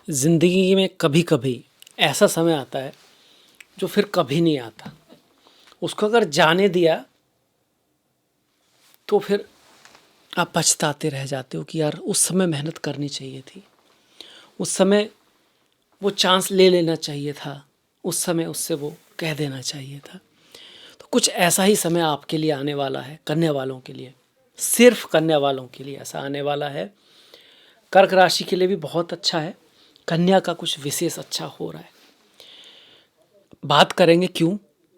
ज़िंदगी में कभी कभी ऐसा समय आता है जो फिर कभी नहीं आता। उसको अगर जाने दिया तो फिर आप पछताते रह जाते हो कि यार उस समय मेहनत करनी चाहिए थी, उस समय वो चांस ले लेना चाहिए था, उस समय उससे वो कह देना चाहिए था। तो कुछ ऐसा ही समय आपके लिए आने वाला है, कन्या वालों के लिए, सिर्फ कन्या वालों के लिए ऐसा आने वाला है। कर्क राशि के लिए भी बहुत अच्छा है, कन्या का कुछ विशेष अच्छा हो रहा है। बात करेंगे क्यों?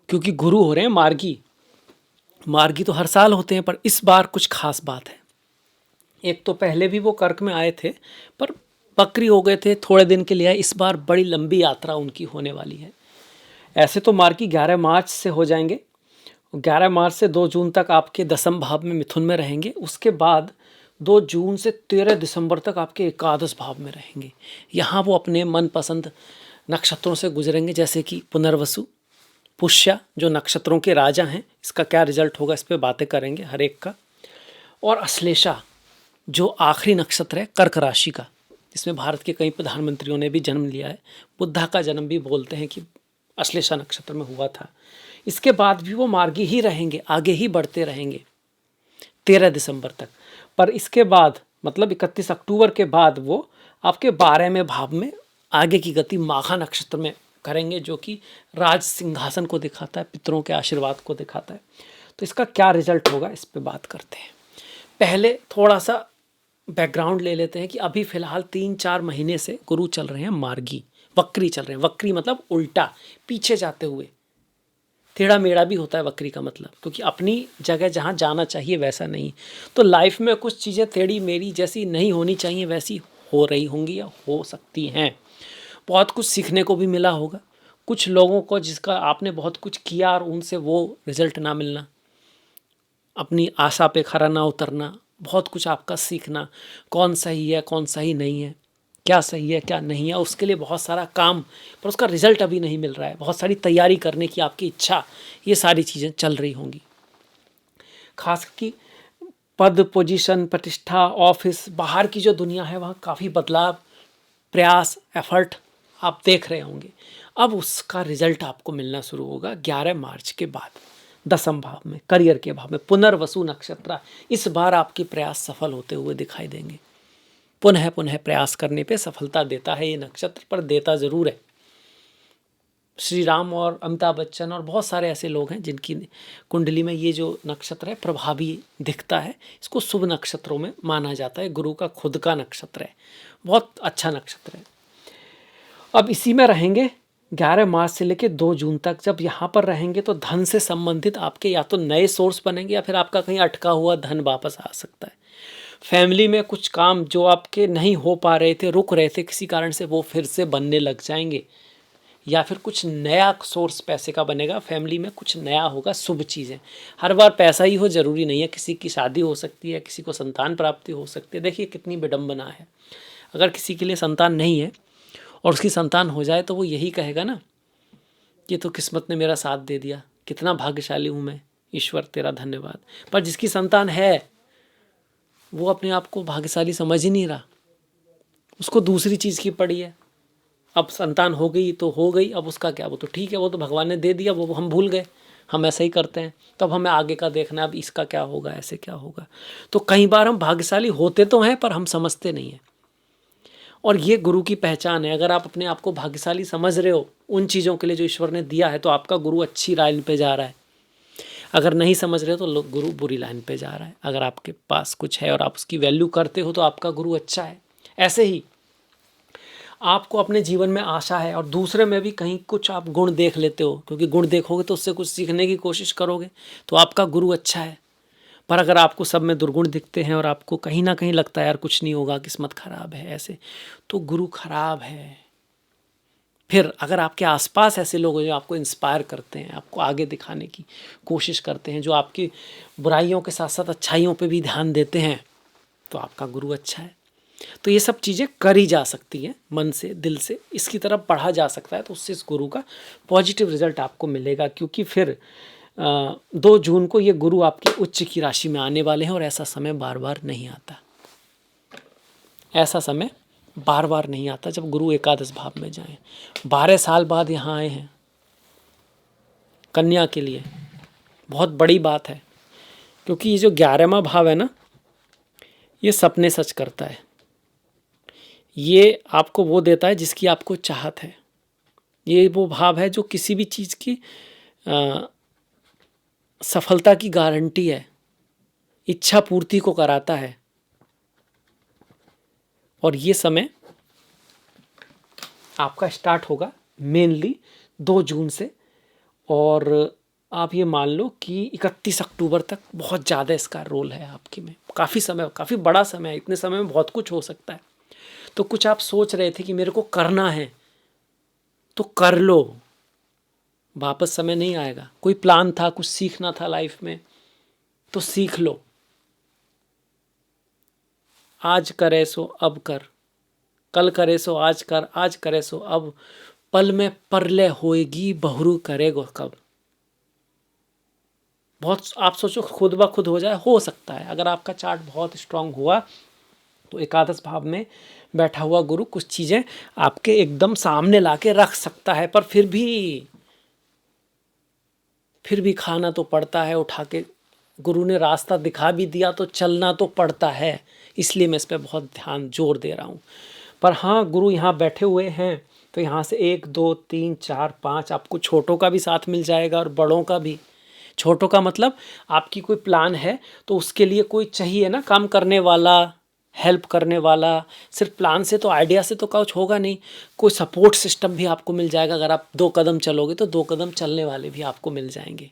क्योंकि गुरु हो रहे हैं मार्गी। मार्गी तो हर साल होते हैं, पर इस बार कुछ खास बात है। एक तो पहले भी वो कर्क में आए थे, पर बकरी हो गए थे, थोड़े दिन के लिए आए। इस बार बड़ी लंबी यात्रा उनकी होने वाली है। ऐसे तो मार्गी 11 मार्च से हो जाएंगे। 11 मार्च से 2 जून तक आपके दसम भाव में, मिथुन में रहेंगे। उसके बाद 2 जून से 13 दिसंबर तक आपके एकादश भाव में रहेंगे। यहाँ वो अपने मनपसंद नक्षत्रों से गुजरेंगे, जैसे कि पुनर्वसु, पुष्या, जो नक्षत्रों के राजा हैं। इसका क्या रिजल्ट होगा, इस पर बातें करेंगे हर एक का। और अश्लेषा, जो आखिरी नक्षत्र है कर्क राशि का, इसमें भारत के कई प्रधानमंत्रियों ने भी जन्म लिया है। बुद्धा का जन्म भी बोलते हैं कि अश्लेषा नक्षत्र में हुआ था। इसके बाद भी वो मार्गी ही रहेंगे, आगे ही बढ़ते रहेंगे 13 दिसंबर तक। पर इसके बाद मतलब 31 अक्टूबर के बाद वो आपके 12वें भाव में आगे की गति माघा नक्षत्र में करेंगे, जो कि राज सिंहासन को दिखाता है, पितरों के आशीर्वाद को दिखाता है। तो इसका क्या रिजल्ट होगा, इस पे बात करते हैं। पहले थोड़ा सा बैकग्राउंड ले लेते हैं कि अभी फिलहाल 3-4 महीने से गुरु चल रहे हैं मार्गी, वक्री चल रहे हैं। वक्री मतलब उल्टा, पीछे जाते हुए। टेढ़ा मेढ़ा भी होता है वक्री का मतलब, क्योंकि अपनी जगह जहाँ जाना चाहिए वैसा नहीं। तो लाइफ में कुछ चीज़ें टेढ़ी मेढ़ी जैसी नहीं होनी चाहिए वैसी हो रही होंगी या हो सकती हैं। बहुत कुछ सीखने को भी मिला होगा। कुछ लोगों को जिसका आपने बहुत कुछ किया और उनसे वो रिजल्ट ना मिलना, अपनी आशा पे खरा ना उतरना, बहुत कुछ आपका सीखना, कौन सही है कौन सही नहीं है, क्या सही है क्या नहीं है, उसके लिए बहुत सारा काम, पर उसका रिजल्ट अभी नहीं मिल रहा है। बहुत सारी तैयारी करने की आपकी इच्छा, ये सारी चीज़ें चल रही होंगी। खास कि पद, पोजीशन, प्रतिष्ठा, ऑफिस, बाहर की जो दुनिया है वहाँ काफ़ी बदलाव, प्रयास, एफर्ट आप देख रहे होंगे। अब उसका रिजल्ट आपको मिलना शुरू होगा 11 मार्च के बाद, दसम भाव में, करियर के भाव में। पुनर्वसु नक्षत्र, इस बार आपके प्रयास सफल होते हुए दिखाई देंगे। पुनः पुनः प्रयास करने पे सफलता देता है ये नक्षत्र, पर देता ज़रूर है। श्री राम और अमिताभ बच्चन और बहुत सारे ऐसे लोग हैं जिनकी कुंडली में ये जो नक्षत्र है प्रभावी दिखता है। इसको शुभ नक्षत्रों में माना जाता है। गुरु का खुद का नक्षत्र है, बहुत अच्छा नक्षत्र है। अब इसी में रहेंगे 11 मार्च से लेकर 2 जून तक। जब यहाँ पर रहेंगे तो धन से संबंधित आपके या तो नए सोर्स बनेंगे या फिर आपका कहीं अटका हुआ धन वापस आ सकता है। फैमिली में कुछ काम जो आपके नहीं हो पा रहे थे, रुक रहे थे किसी कारण से, वो फिर से बनने लग जाएंगे। या फिर कुछ नया सोर्स पैसे का बनेगा, फैमिली में कुछ नया होगा, शुभ चीज़ें। हर बार पैसा ही हो ज़रूरी नहीं है, किसी की शादी हो सकती है, किसी को संतान प्राप्ति हो सकती है। देखिए कितनी विडंबना है। अगर किसी के लिए संतान नहीं है और उसकी संतान हो जाए तो वो यही कहेगा ना, ये तो किस्मत ने मेरा साथ दे दिया, कितना भाग्यशाली हूँ मैं, ईश्वर तेरा धन्यवाद। पर जिसकी संतान है वो अपने आप को भाग्यशाली समझ ही नहीं रहा, उसको दूसरी चीज़ की पड़ी है। अब संतान हो गई तो हो गई, अब उसका क्या, वो तो ठीक है, वो तो भगवान ने दे दिया, वो हम भूल गए। हम ऐसा ही करते हैं। तब हमें आगे का देखना है, अब इसका क्या होगा, ऐसे क्या होगा। तो कई बार हम भाग्यशाली होते तो हैं पर हम समझते नहीं हैं। और ये गुरु की पहचान है। अगर आप अपने आप को भाग्यशाली समझ रहे हो उन चीज़ों के लिए जो ईश्वर ने दिया है, तो आपका गुरु अच्छी लाइन पे जा रहा है। अगर नहीं समझ रहे हो तो गुरु बुरी लाइन पे जा रहा है। अगर आपके पास कुछ है और आप उसकी वैल्यू करते हो तो आपका गुरु अच्छा है। ऐसे ही आपको अपने जीवन में आशा है और दूसरे में भी कहीं कुछ आप गुण देख लेते हो, क्योंकि गुण देखोगे तो उससे कुछ सीखने की कोशिश करोगे, तो आपका गुरु अच्छा है। पर अगर आपको सब में दुर्गुण दिखते हैं और आपको कहीं ना कहीं लगता है यार कुछ नहीं होगा, किस्मत खराब है ऐसे, तो गुरु खराब है। फिर अगर आपके आसपास ऐसे लोग हैं जो आपको इंस्पायर करते हैं, आपको आगे दिखाने की कोशिश करते हैं, जो आपकी बुराइयों के साथ साथ अच्छाइयों पे भी ध्यान देते हैं, तो आपका गुरु अच्छा है। तो ये सब चीज़ें करी जा सकती हैं, मन से, दिल से इसकी तरफ बढ़ा जा सकता है। तो उससे इस गुरु का पॉजिटिव रिजल्ट आपको मिलेगा, क्योंकि फिर 2 जून को ये गुरु आपकी उच्च की राशि में आने वाले हैं और ऐसा समय बार बार नहीं आता। ऐसा समय बार बार नहीं आता जब गुरु एकादश भाव में जाएं। 12 साल बाद यहाँ आए हैं कन्या के लिए, बहुत बड़ी बात है, क्योंकि ये जो 11वां भाव है ना, ये सपने सच करता है। ये आपको वो देता है जिसकी आपको चाहत है। ये वो भाव है जो किसी भी चीज़ की सफलता की गारंटी है, इच्छा पूर्ति को कराता है। और ये समय आपका स्टार्ट होगा मेनली 2 जून से, और आप ये मान लो कि 31 अक्टूबर तक बहुत ज़्यादा इसका रोल है आपके में। काफ़ी समय, काफ़ी बड़ा समय है। इतने समय में बहुत कुछ हो सकता है। तो कुछ आप सोच रहे थे कि मेरे को करना है, तो कर लो, वापस समय नहीं आएगा। कोई प्लान था, कुछ सीखना था लाइफ में, तो सीख लो। आज करे सो अब कर, कल करे सो आज कर, आज करे सो अब, पल में परले होएगी बहुरू करेगो कब। बहुत आप सोचो खुद ब खुद हो जाए, हो सकता है। अगर आपका चार्ट बहुत स्ट्रांग हुआ तो एकादश भाव में बैठा हुआ गुरु कुछ चीज़ें आपके एकदम सामने लाके रख सकता है। पर फिर भी खाना तो पड़ता है उठा के। गुरु ने रास्ता दिखा भी दिया तो चलना तो पड़ता है। इसलिए मैं इस पर बहुत ध्यान जोर दे रहा हूँ। पर हाँ, गुरु यहाँ बैठे हुए हैं तो यहाँ से 1 2 3 4 5 आपको छोटों का भी साथ मिल जाएगा और बड़ों का भी। छोटों का मतलब आपकी कोई प्लान है तो उसके लिए कोई चाहिए ना, काम करने वाला, हेल्प करने वाला। सिर्फ प्लान से तो, आइडिया से तो कुछ होगा नहीं। कोई सपोर्ट सिस्टम भी आपको मिल जाएगा। अगर आप 2 कदम चलोगे तो 2 कदम चलने वाले भी आपको मिल जाएंगे।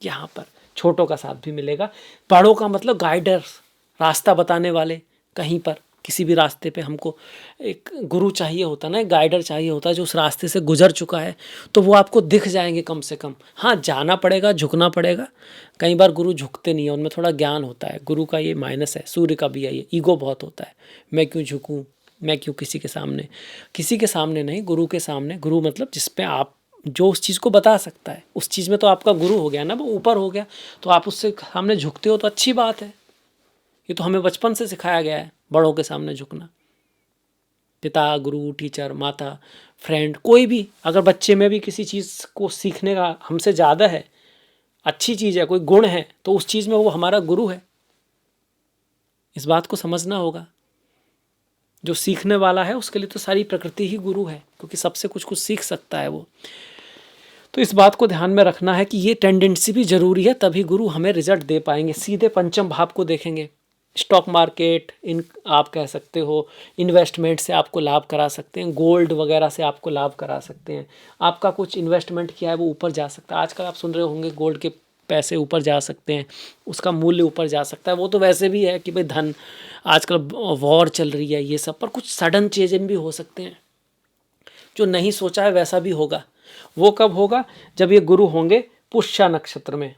यहाँ पर छोटों का साथ भी मिलेगा। बड़ों का मतलब गाइडर्स, रास्ता बताने वाले। कहीं पर किसी भी रास्ते पे हमको एक गुरु चाहिए होता ना, एक गाइडर चाहिए होता जो उस रास्ते से गुजर चुका है, तो वो आपको दिख जाएंगे कम से कम। हाँ, जाना पड़ेगा, झुकना पड़ेगा। कई बार गुरु झुकते नहीं है, उनमें थोड़ा ज्ञान होता है। गुरु का ये माइनस है, सूर्य का भी है ये, ईगो बहुत होता है। मैं क्यों झुकूँ, मैं क्यों किसी के सामने नहीं, गुरु के सामने। गुरु मतलब जिस पे आप जो उस चीज़ को बता सकता है, उस चीज़ में तो आपका गुरु हो गया ना, वो ऊपर हो गया। तो आप उससे सामने झुकते हो तो अच्छी बात है। ये तो हमें बचपन से सिखाया गया है, बड़ों के सामने झुकना। पिता, गुरु, टीचर, माता, फ्रेंड, कोई भी अगर बच्चे में भी किसी चीज़ को सीखने का हमसे ज़्यादा है, अच्छी चीज़ है, कोई गुण है, तो उस चीज़ में वो हमारा गुरु है। इस बात को समझना होगा। जो सीखने वाला है उसके लिए तो सारी प्रकृति ही गुरु है, क्योंकि सबसे कुछ कुछ सीख सकता है वो। तो इस बात को ध्यान में रखना है कि ये टेंडेंसी भी जरूरी है, तभी गुरु हमें रिजल्ट दे पाएंगे। सीधे पंचम भाव को देखेंगे। स्टॉक मार्केट, इन आप कह सकते हो, इन्वेस्टमेंट से आपको लाभ करा सकते हैं, गोल्ड वगैरह से आपको लाभ करा सकते हैं। आपका कुछ इन्वेस्टमेंट किया है वो ऊपर जा सकता है। आजकल आप सुन रहे होंगे गोल्ड के पैसे ऊपर जा सकते हैं, उसका मूल्य ऊपर जा सकता है। वो तो वैसे भी है कि भाई धन, आजकल वॉर चल रही है ये सब, पर कुछ सडन चेंजेस भी हो सकते हैं। जो नहीं सोचा है वैसा भी होगा। वो कब होगा? जब ये गुरु होंगे पुष्य नक्षत्र में,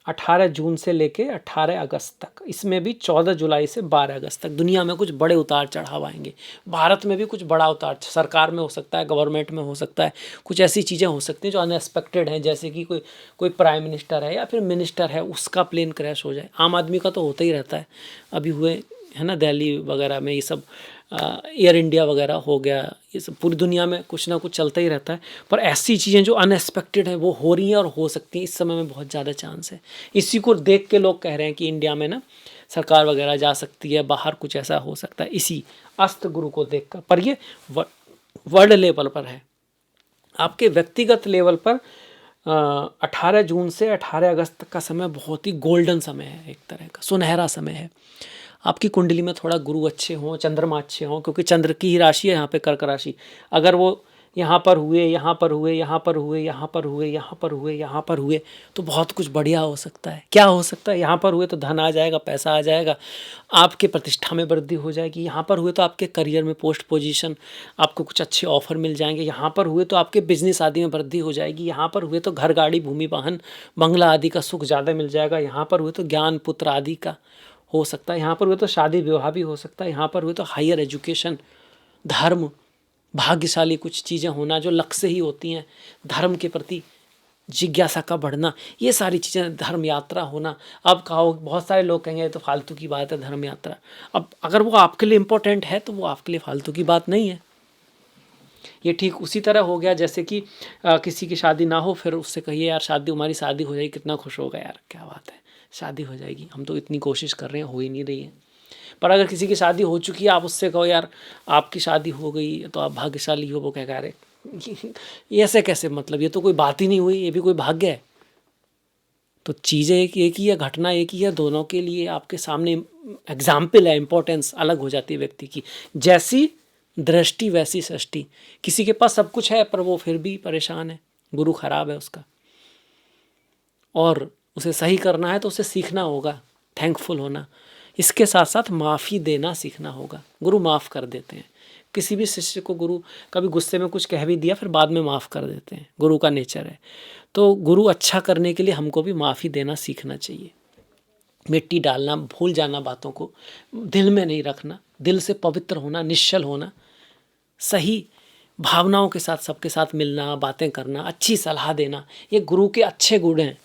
18 जून से लेके 18 अगस्त तक। इसमें भी 14 जुलाई से 12 अगस्त तक दुनिया में कुछ बड़े उतार चढ़ाव आएंगे। भारत में भी कुछ बड़ा उतार, सरकार में हो सकता है, गवर्नमेंट में हो सकता है, कुछ ऐसी चीज़ें हो सकती हैं जो अनएक्सपेक्टेड हैं। जैसे कि कोई प्राइम मिनिस्टर है या फिर मिनिस्टर है, उसका प्लेन क्रैश हो जाए। आम आदमी का तो होता ही रहता है, अभी हुए है ना दिल्ली वगैरह में, ये सब एयर इंडिया वगैरह हो गया, ये सब पूरी दुनिया में कुछ ना कुछ चलता ही रहता है। पर ऐसी चीज़ें जो अनएक्सपेक्टेड हैं वो हो रही हैं और हो सकती हैं। इस समय में बहुत ज़्यादा चांस है। इसी को देख के लोग कह रहे हैं कि इंडिया में ना सरकार वगैरह जा सकती है, बाहर कुछ ऐसा हो सकता है, इसी अस्त गुरु को देख कर। पर ये वर्ल्ड लेवल पर है। आपके व्यक्तिगत लेवल पर 18 जून से 18 अगस्त तक का समय बहुत ही गोल्डन समय है, एक तरह का सुनहरा समय है। आपकी कुंडली में थोड़ा गुरु अच्छे हों, चंद्रमा अच्छे हों, क्योंकि चंद्र की ही राशि है यहाँ पे कर्क राशि। अगर वो यहाँ पर हुए, यहाँ पर हुए, यहाँ पर हुए, यहाँ पर हुए, यहाँ पर हुए, यहाँ पर हुए, तो बहुत कुछ बढ़िया हो सकता है। क्या हो सकता है? यहाँ पर हुए तो धन आ जाएगा, पैसा आ जाएगा, आपके प्रतिष्ठा में वृद्धि हो जाएगी। यहाँ पर हुए तो आपके करियर में पोस्ट पोजीशन, आपको कुछ अच्छे ऑफर मिल जाएंगे। यहाँ पर हुए तो आपके बिजनेस आदि में वृद्धि हो जाएगी। यहाँ पर हुए तो घर, गाड़ी, भूमि, वाहन, बंगला आदि का सुख ज़्यादा मिल जाएगा। यहाँ पर हुए तो ज्ञान, पुत्र आदि का हो सकता है। यहाँ पर हुए तो शादी विवाह भी हो सकता है। यहाँ पर हुए तो हायर एजुकेशन, धर्म, भाग्यशाली कुछ चीज़ें होना जो लक्ष्य ही होती हैं धर्म के प्रति, जिज्ञासा का बढ़ना, ये सारी चीज़ें, धर्म यात्रा होना। अब कहो, बहुत सारे लोग कहेंगे तो फालतू की बात है धर्म यात्रा। अब अगर वो आपके लिए इम्पोर्टेंट है तो वो आपके लिए फालतू की बात नहीं है। ये ठीक उसी तरह हो गया जैसे कि किसी की शादी ना हो, फिर उससे कहिए यार शादी, हमारी शादी हो जाएगी, कितना खुश होगा यार, क्या बात है शादी हो जाएगी, हम तो इतनी कोशिश कर रहे हैं, हो ही नहीं रही है। पर अगर किसी की शादी हो चुकी है, आप उससे कहो यार आपकी शादी हो गई तो आप भाग्यशाली हो, वो क्या कह रहे ये ऐसे कैसे, मतलब ये तो कोई बात ही नहीं हुई, ये भी कोई भाग्य है। तो चीज़ें एक ही है, घटना एक ही है, दोनों के लिए आपके सामने एग्जाम्पल है, इंपॉर्टेंस अलग हो जाती है व्यक्ति की। जैसी दृष्टि वैसी सृष्टि। किसी के पास सब कुछ है पर वो फिर भी परेशान है, गुरु खराब है उसका, और उसे सही करना है तो उसे सीखना होगा थैंकफुल होना। इसके साथ साथ माफ़ी देना सीखना होगा। गुरु माफ़ कर देते हैं। किसी भी शिष्य को गुरु कभी गुस्से में कुछ कह भी दिया, फिर बाद में माफ़ कर देते हैं, गुरु का नेचर है। तो गुरु अच्छा करने के लिए हमको भी माफ़ी देना सीखना चाहिए। मिट्टी डालना, भूल जाना, बातों को दिल में नहीं रखना, दिल से पवित्र होना, निश्चल होना, सही भावनाओं के साथ सबके साथ मिलना, बातें करना, अच्छी सलाह देना, ये गुरु के अच्छे गुण हैं।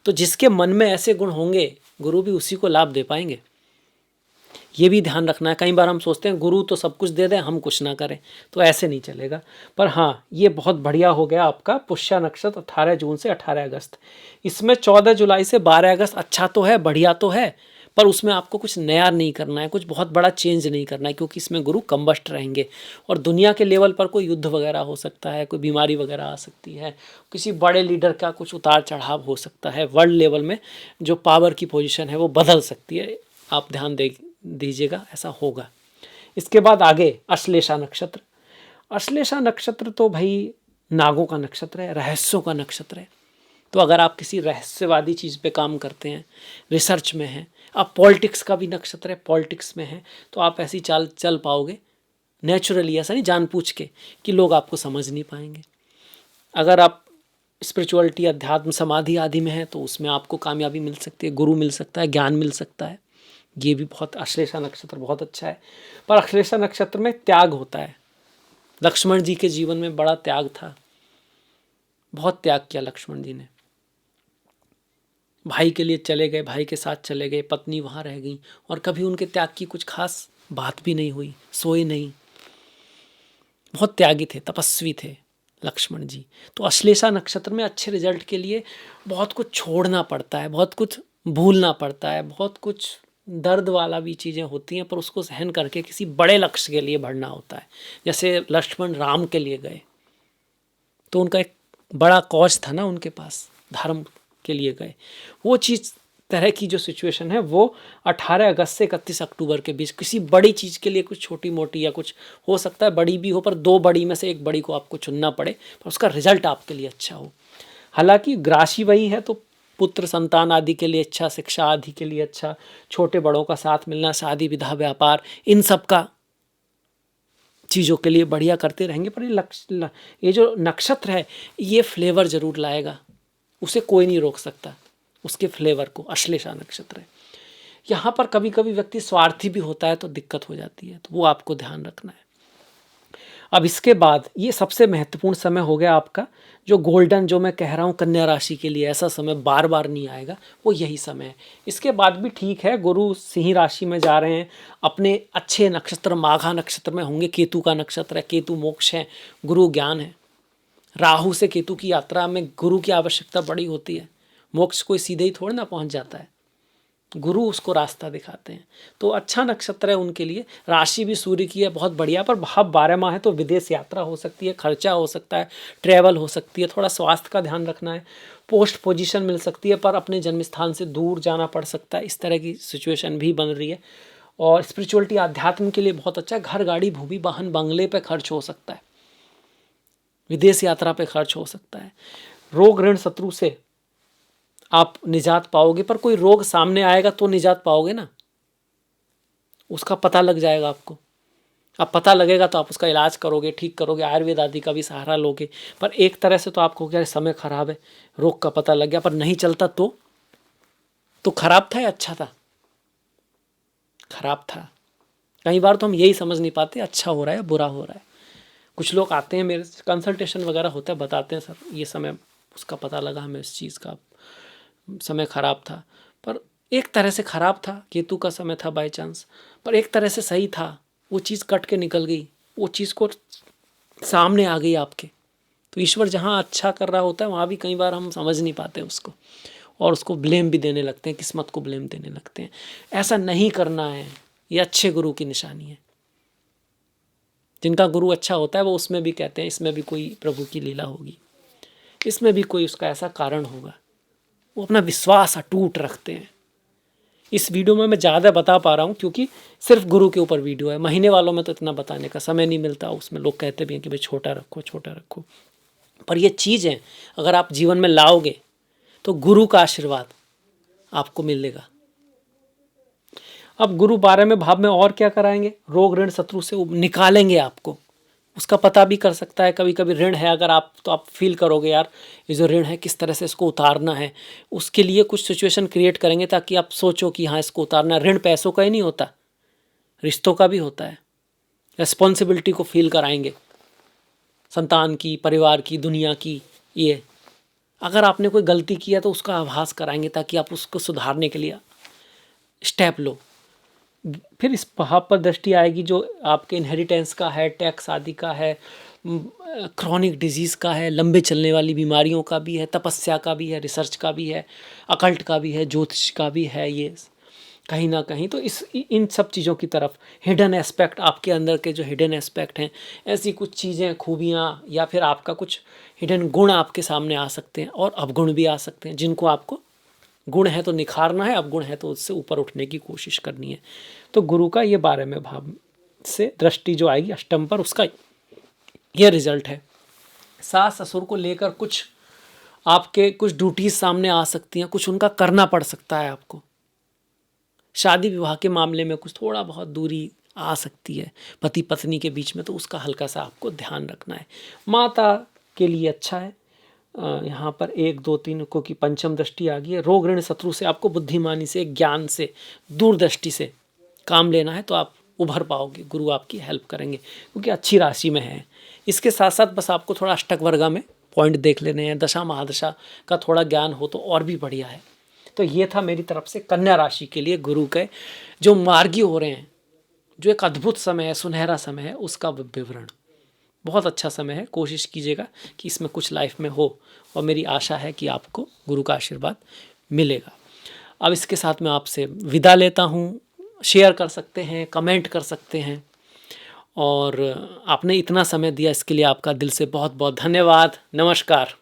तो जिसके मन में ऐसे गुण होंगे, गुरु भी उसी को लाभ दे पाएंगे। ये भी ध्यान रखना है। कई बार हम सोचते हैं गुरु तो सब कुछ दे दे, हम कुछ ना करें, तो ऐसे नहीं चलेगा। पर हाँ, ये बहुत बढ़िया हो गया आपका पुष्य नक्षत्र 18 जून से 18 अगस्त। इसमें 14 जुलाई से 12 अगस्त अच्छा तो है, बढ़िया तो है, पर उसमें आपको कुछ नया नहीं करना है, कुछ बहुत बड़ा चेंज नहीं करना है, क्योंकि इसमें गुरु कंबस्ट रहेंगे। और दुनिया के लेवल पर कोई युद्ध वगैरह हो सकता है, कोई बीमारी वगैरह आ सकती है, किसी बड़े लीडर का कुछ उतार चढ़ाव हो सकता है, वर्ल्ड लेवल में जो पावर की पोजीशन है वो बदल सकती है। आप ध्यान दीजिएगा, ऐसा होगा। इसके बाद आगे अश्लेषा नक्षत्र। अश्लेषा नक्षत्र तो भाई नागों का नक्षत्र है, रहस्यों का नक्षत्र है। तो अगर आप किसी रहस्यवादी चीज़ पे काम करते हैं, रिसर्च में हैं, आप पॉलिटिक्स का भी नक्षत्र है, पॉलिटिक्स में हैं, तो आप ऐसी चाल चल पाओगे नेचुरली, ऐसा नहीं जानबूझ के, कि लोग आपको समझ नहीं पाएंगे। अगर आप स्पिरिचुअलिटी, अध्यात्म, समाधि आदि में है तो उसमें आपको कामयाबी मिल सकती है, गुरु मिल सकता है, ज्ञान मिल सकता है। ये भी बहुत, अश्लेषा नक्षत्र बहुत अच्छा है। पर अश्लेषा नक्षत्र में त्याग होता है। लक्ष्मण जी के जीवन में बड़ा त्याग था, बहुत त्याग किया लक्ष्मण जी ने। भाई के लिए चले गए, भाई के साथ चले गए, पत्नी वहाँ रह गई, और कभी उनके त्याग की कुछ खास बात भी नहीं हुई, सोए नहीं। बहुत त्यागी थे, तपस्वी थे लक्ष्मण जी। तो अश्लेषा नक्षत्र में अच्छे रिजल्ट के लिए बहुत कुछ छोड़ना पड़ता है, बहुत कुछ भूलना पड़ता है, बहुत कुछ दर्द वाला भी चीज़ें होती हैं, पर उसको सहन करके किसी बड़े लक्ष्य के लिए बढ़ना होता है। जैसे लक्ष्मण राम के लिए गए तो उनका एक बड़ा कौश था ना उनके पास, धर्म के लिए गए। वो चीज़ तरह की जो सिचुएशन है वो 18 अगस्त से 31 अक्टूबर के बीच किसी बड़ी चीज़ के लिए, कुछ छोटी मोटी या कुछ हो सकता है बड़ी भी हो, पर दो बड़ी में से एक बड़ी को आपको चुनना पड़े, पर उसका रिजल्ट आपके लिए अच्छा हो। हालांकि राशि वही है तो पुत्र संतान आदि के लिए अच्छा, शिक्षा आदि के लिए अच्छा, छोटे बड़ों का साथ मिलना, शादी विवाह व्यापार, इन सब का चीज़ों के लिए बढ़िया करते रहेंगे। पर ये जो नक्षत्र है ये फ्लेवर ज़रूर लाएगा, उसे कोई नहीं रोक सकता, उसके फ्लेवर को। अश्लेषा नक्षत्र है। यहाँ पर कभी कभी व्यक्ति स्वार्थी भी होता है तो दिक्कत हो जाती है, तो वो आपको ध्यान रखना है। अब इसके बाद ये सबसे महत्वपूर्ण समय हो गया आपका, जो गोल्डन, जो मैं कह रहा हूँ कन्या राशि के लिए ऐसा समय बार बार नहीं आएगा, वो यही समय है। इसके बाद भी ठीक है, गुरु सिंह राशि में जा रहे हैं, अपने अच्छे नक्षत्र माघा नक्षत्र में होंगे, केतु का नक्षत्र है, केतु मोक्ष है, गुरु ज्ञान है। राहु से केतु की यात्रा में गुरु की आवश्यकता बड़ी होती है, मोक्ष कोई सीधे ही थोड़ी ना पहुँच जाता है, गुरु उसको रास्ता दिखाते हैं। तो अच्छा नक्षत्र है उनके लिए। राशि भी सूर्य की है, बहुत बढ़िया। पर भाव 12 माह है तो विदेश यात्रा हो सकती है, खर्चा हो सकता है, ट्रैवल हो सकती है, थोड़ा स्वास्थ्य का ध्यान रखना है, पोस्ट पोजीशन मिल सकती है, पर अपने जन्म स्थान से दूर जाना पड़ सकता है, इस तरह की सिचुएशन भी बन रही है। और स्पिरिचुअलिटी, आध्यात्म के लिए बहुत अच्छा है। घर, गाड़ी, भूमि, वाहन, बंगले पर खर्च हो सकता है, विदेश यात्रा पर खर्च हो सकता है। रोग, ऋण, शत्रु से आप निजात पाओगे, पर कोई रोग सामने आएगा तो निजात पाओगे ना, उसका पता लग जाएगा आपको। अब पता लगेगा तो आप उसका इलाज करोगे, ठीक करोगे, आयुर्वेद आदि का भी सहारा लोगे। पर एक तरह से तो आपको क्या, समय खराब है, रोग का पता लग गया पर नहीं चलता तो खराब था या अच्छा था? खराब था। कई बार तो हम यही समझ नहीं पाते अच्छा हो रहा है या बुरा हो रहा है। कुछ लोग आते हैं मेरे कंसल्टेशन वगैरह होता है, बताते हैं सर ये समय उसका पता लगा हमें इस चीज़ का समय ख़राब था, पर एक तरह से ख़राब था, केतु का समय था बाय चांस, पर एक तरह से सही था, वो चीज़ कट के निकल गई, वो चीज़ को सामने आ गई आपके। तो ईश्वर जहाँ अच्छा कर रहा होता है वहाँ भी कई बार हम समझ नहीं पाते उसको, और उसको ब्लेम भी देने लगते हैं, किस्मत को ब्लेम देने लगते हैं। ऐसा नहीं करना है, ये अच्छे गुरु की निशानी है। जिनका गुरु अच्छा होता है वो उसमें भी कहते हैं इसमें भी कोई प्रभु की लीला होगी, इसमें भी कोई उसका ऐसा कारण होगा। वो अपना विश्वास अटूट रखते हैं। इस वीडियो में मैं ज़्यादा बता पा रहा हूँ क्योंकि सिर्फ गुरु के ऊपर वीडियो है। महीने वालों में तो इतना बताने का समय नहीं मिलता, उसमें लोग कहते भी हैं कि भाई छोटा रखो छोटा रखो, पर ये चीज़ें अगर आप जीवन में लाओगे तो गुरु का आशीर्वाद आपको मिलेगा। अब गुरु 12वें भाव में और क्या कराएंगे, रोग ऋण शत्रु से निकालेंगे आपको। उसका पता भी कर सकता है, कभी कभी ऋण है अगर आप, तो आप फील करोगे यार ये जो ऋण है किस तरह से इसको उतारना है, उसके लिए कुछ सिचुएशन क्रिएट करेंगे ताकि आप सोचो कि हाँ इसको उतारना। ऋण पैसों का ही नहीं होता, रिश्तों का भी होता है। रिस्पॉन्सिबिलिटी को फील कराएंगे, संतान की, परिवार की, दुनिया की। ये अगर आपने कोई गलती किया तो उसका आभास कराएंगे ताकि आप उसको सुधारने के लिए स्टेप लो। फिर इस भाव पर दृष्टि आएगी जो आपके इनहेरिटेंस का है, टैक्स आदि का है, क्रॉनिक डिजीज़ का है, लंबे चलने वाली बीमारियों का भी है, तपस्या का भी है, रिसर्च का भी है, अकल्ट का भी है, ज्योतिष का भी है। ये कहीं ना कहीं तो इन सब चीज़ों की तरफ हिडन एस्पेक्ट, आपके अंदर के जो हिडन एस्पेक्ट हैं, ऐसी कुछ चीज़ें, खूबियाँ, या फिर आपका कुछ हिडन गुण आपके सामने आ सकते हैं और अवगुण भी आ सकते हैं, जिनको आपको गुण है तो निखारना है, अवगुण है तो उससे ऊपर उठने की कोशिश करनी है। तो गुरु का ये 12वें भाव से दृष्टि जो आएगी अष्टम पर, उसका ये रिजल्ट है। सास ससुर को लेकर कुछ आपके कुछ ड्यूटीज सामने आ सकती हैं, कुछ उनका करना पड़ सकता है आपको। शादी विवाह के मामले में कुछ थोड़ा बहुत दूरी आ सकती है पति पत्नी के बीच में, तो उसका हल्का सा आपको ध्यान रखना है। माता के लिए अच्छा है। यहाँ पर 1 2 3 को की पंचम दृष्टि आ गई है। रोग ऋण शत्रु से आपको बुद्धिमानी से, ज्ञान से, दूरदृष्टि से काम लेना है तो आप उभर पाओगे, गुरु आपकी हेल्प करेंगे क्योंकि अच्छी राशि में है। इसके साथ साथ बस आपको थोड़ा अष्टक वर्गा में पॉइंट देख लेने हैं, दशा महादशा का थोड़ा ज्ञान हो तो और भी बढ़िया है। तो ये था मेरी तरफ से कन्या राशि के लिए गुरु के जो मार्गी हो रहे हैं, जो एक अद्भुत समय है, सुनहरा समय है, उसका विवरण। बहुत अच्छा समय है, कोशिश कीजिएगा कि इसमें कुछ लाइफ में हो, और मेरी आशा है कि आपको गुरु का आशीर्वाद मिलेगा। अब इसके साथ मैं आपसे विदा लेता हूँ। शेयर कर सकते हैं, कमेंट कर सकते हैं, और आपने इतना समय दिया इसके लिए आपका दिल से बहुत बहुत धन्यवाद। नमस्कार।